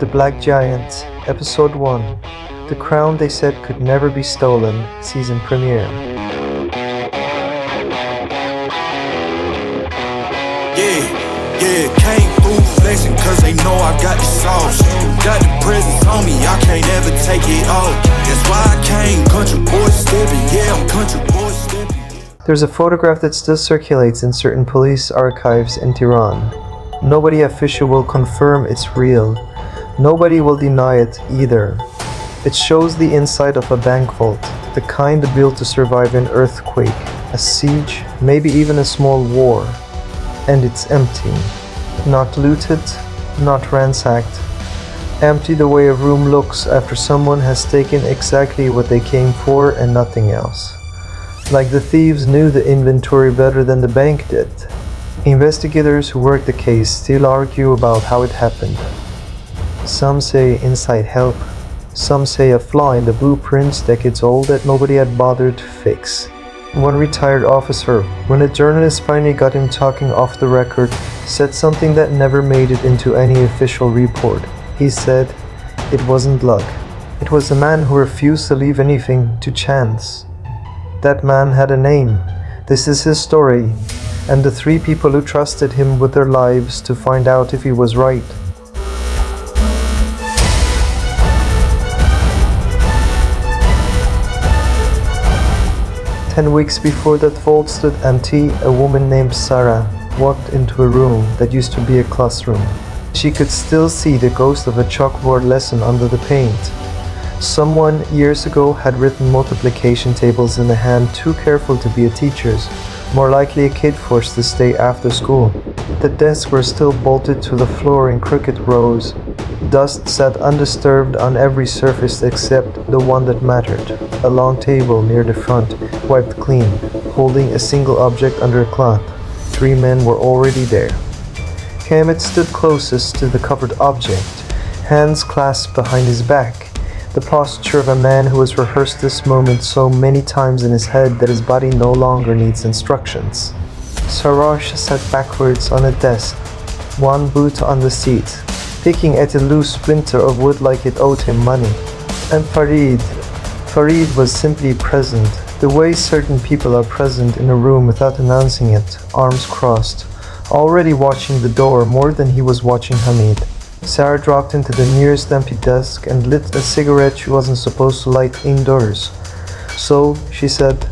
The Black Giant, Episode 1, The Crown They Said Could Never Be Stolen, Season Premiere. Yeah, came through flexing cause they know I got the sauce. Got the presents on me, I can't ever take it off. That's why I came country boy stepping, yeah, I'm country boy stepping. There's a photograph that still circulates in certain police archives in Tehran. Nobody official will confirm it's real. Nobody will deny it either. It shows the inside of a bank vault, the kind built to survive an earthquake, a siege, maybe even a small war. And it's empty. Not looted, not ransacked. Empty the way a room looks after someone has taken exactly what they came for and nothing else. Like the thieves knew the inventory better than the bank did. Investigators who work the case still argue about how it happened. Some say inside help. Some say a flaw in the blueprints decades old that nobody had bothered to fix. One retired officer, when a journalist finally got him talking off the record, said something that never made it into any official report. He said, it wasn't luck. It was a man who refused to leave anything to chance. That man had a name. This is his story, and the 3 people who trusted him with their lives to find out if he was right. Ten weeks before that vault stood empty, a woman named Sara walked into a room that used to be a classroom. She could still see the ghost of a chalkboard lesson under the paint. Someone years ago had written multiplication tables in a hand too careful to be a teacher's, more likely a kid forced to stay after school. The desks were still bolted to the floor in crooked rows. Dust sat undisturbed on every surface except the one that mattered, a long table near the front, wiped clean, holding a single object under a cloth. 3 men were already there. Hamid stood closest to the covered object, hands clasped behind his back, the posture of a man who has rehearsed this moment so many times in his head that his body no longer needs instructions. Soroush sat backwards on a desk, one boot on the seat, picking at a loose splinter of wood like it owed him money. And Farid was simply present, the way certain people are present in a room without announcing it, arms crossed, already watching the door more than he was watching Hamid. Sara dropped into the nearest empty desk and lit a cigarette she wasn't supposed to light indoors. So, she said,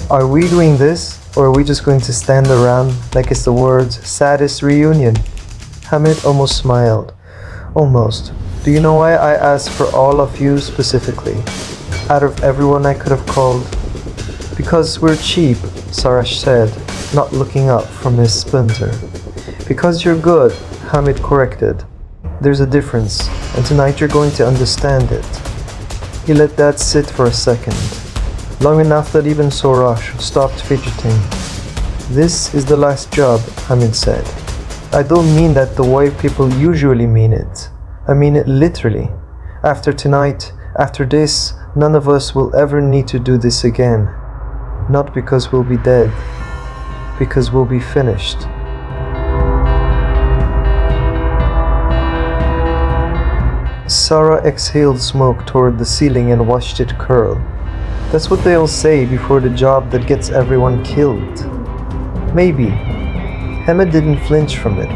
"Are we doing this, or are we just going to stand around like it's the world's saddest reunion?" Hamid almost smiled. Almost. Do you know why I asked for all of you specifically? Out of everyone I could have called? Because we're cheap, Soroush said, not looking up from his splinter. Because you're good, Hamid corrected. There's a difference, and tonight you're going to understand it. He let that sit for a second, long enough that even Soroush stopped fidgeting. This is the last job, Hamid said. I don't mean that the way people usually mean it. I mean it literally. After tonight, after this, none of us will ever need to do this again. Not because we'll be dead, because we'll be finished. Sara exhaled smoke toward the ceiling and watched it curl. That's what they all say before the job that gets everyone killed. Maybe. Hamid didn't flinch from it.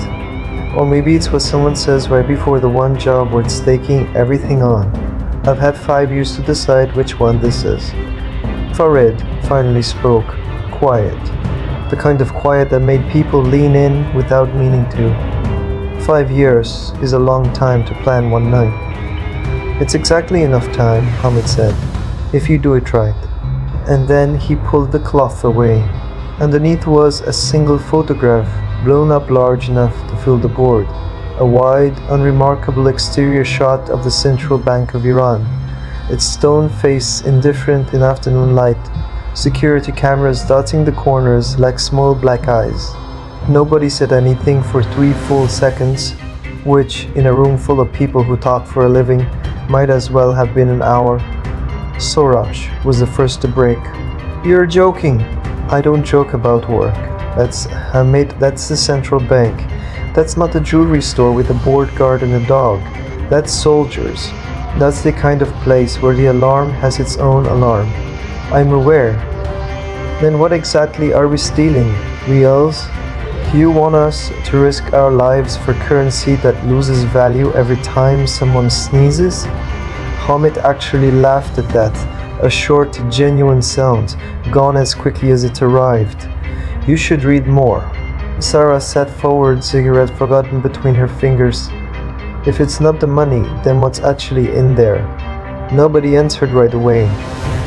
Or maybe it's what someone says right before the one job worth staking everything on. I've had 5 years to decide which one this is. Farid finally spoke, quiet. The kind of quiet that made people lean in without meaning to. 5 years is a long time to plan one night. It's exactly enough time, Hamid said, if you do it right. And then he pulled the cloth away. Underneath was a single photograph, blown up large enough to fill the board. A wide, unremarkable exterior shot of the Central Bank of Iran, its stone face indifferent in afternoon light, security cameras dotting the corners like small black eyes. Nobody said anything for 3 full seconds, which, in a room full of people who talk for a living, might as well have been an hour. Soroush was the first to break. "You're joking." "I don't joke about work. That's Hamid, that's the central bank. That's not a jewelry store with a board guard and a dog. That's soldiers. That's the kind of place where the alarm has its own alarm. I'm aware. Then what exactly are we stealing? Reals? You want us to risk our lives for currency that loses value every time someone sneezes? Hamid actually laughed at that, a short, genuine sound, gone as quickly as it arrived. You should read more. Sara sat forward, cigarette forgotten between her fingers. If it's not the money, then what's actually in there? Nobody answered right away.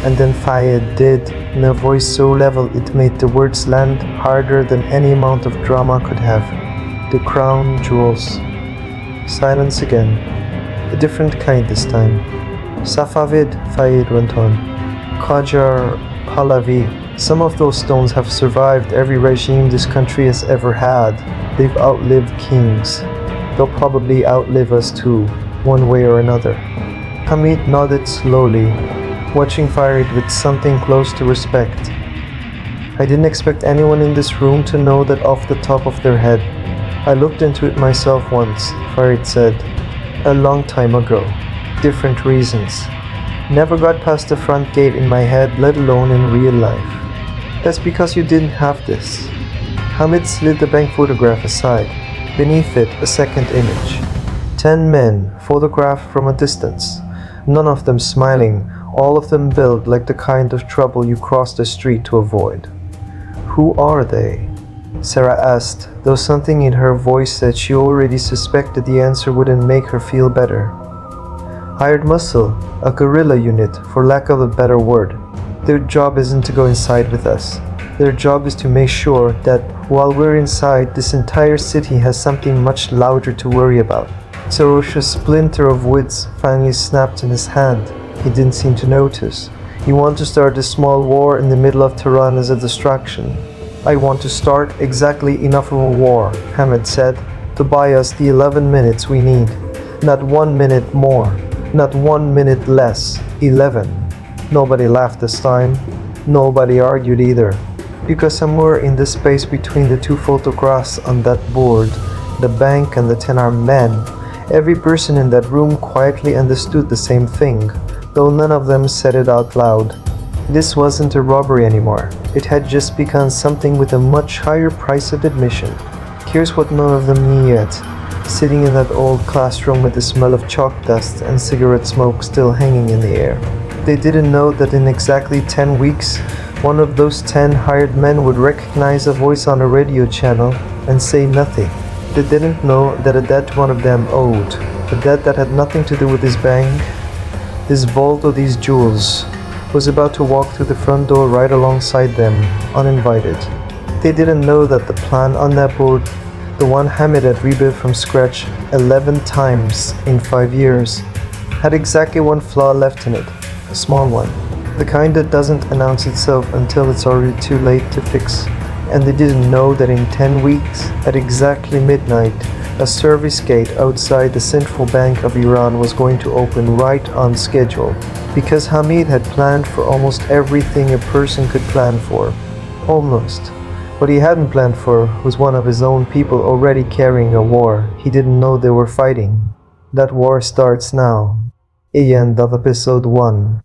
And then Farid did, in a voice so level it made the words land harder than any amount of drama could have. The crown jewels. Silence again. A different kind this time. Safavid, Farid went on. Qajar, Pahlavi. Some of those stones have survived every regime this country has ever had. They've outlived kings. They'll probably outlive us too, one way or another. Hamid nodded slowly, watching Farid with something close to respect. I didn't expect anyone in this room to know that off the top of their head. I looked into it myself once, Farid said. A long time ago. Different reasons. Never got past the front gate in my head, let alone in real life. That's because you didn't have this. Hamid slid the bank photograph aside. Beneath it, a second image. 10 men, photographed from a distance. None of them smiling, all of them built like the kind of trouble you cross the street to avoid. Who are they? Sara asked, though something in her voice said she already suspected the answer wouldn't make her feel better. Hired muscle, a guerrilla unit, for lack of a better word. Their job isn't to go inside with us. Their job is to make sure that while we're inside, this entire city has something much louder to worry about. Soroush's splinter of wits finally snapped in his hand. He didn't seem to notice. You want to start a small war in the middle of Tehran as a distraction. I want to start exactly enough of a war, Hamid said, to buy us the 11 minutes we need. Not 1 minute more, not 1 minute less, 11. Nobody laughed this time. Nobody argued either. Because somewhere in the space between the two photographs on that board, the bank and the 10 armed men, every person in that room quietly understood the same thing, though none of them said it out loud. This wasn't a robbery anymore. It had just become something with a much higher price of admission. Here's what none of them knew yet. Sitting in that old classroom with the smell of chalk dust and cigarette smoke still hanging in the air. They didn't know that in exactly 10 weeks, one of those 10 hired men would recognize a voice on a radio channel and say nothing. They didn't know that a debt one of them owed, a debt that had nothing to do with his bank, his vault or these jewels, was about to walk through the front door right alongside them, uninvited. They didn't know that the plan on that board, the one Hamid had rebuilt from scratch 11 times in 5 years, had exactly one flaw left in it, a small one. The kind that doesn't announce itself until it's already too late to fix. And they didn't know that in 10 weeks, at exactly midnight, a service gate outside the central bank of Iran was going to open right on schedule, because Hamid had planned for almost everything a person could plan for. Almost. What he hadn't planned for was one of his own people already carrying a war he didn't know they were fighting. That war starts now. End of episode 1.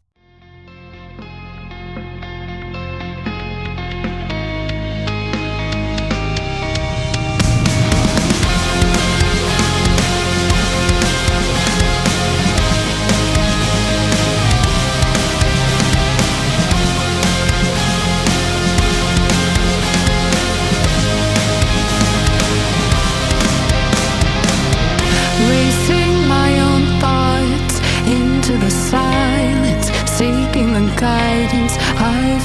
Racing my own thoughts into the silence, seeking the guidance I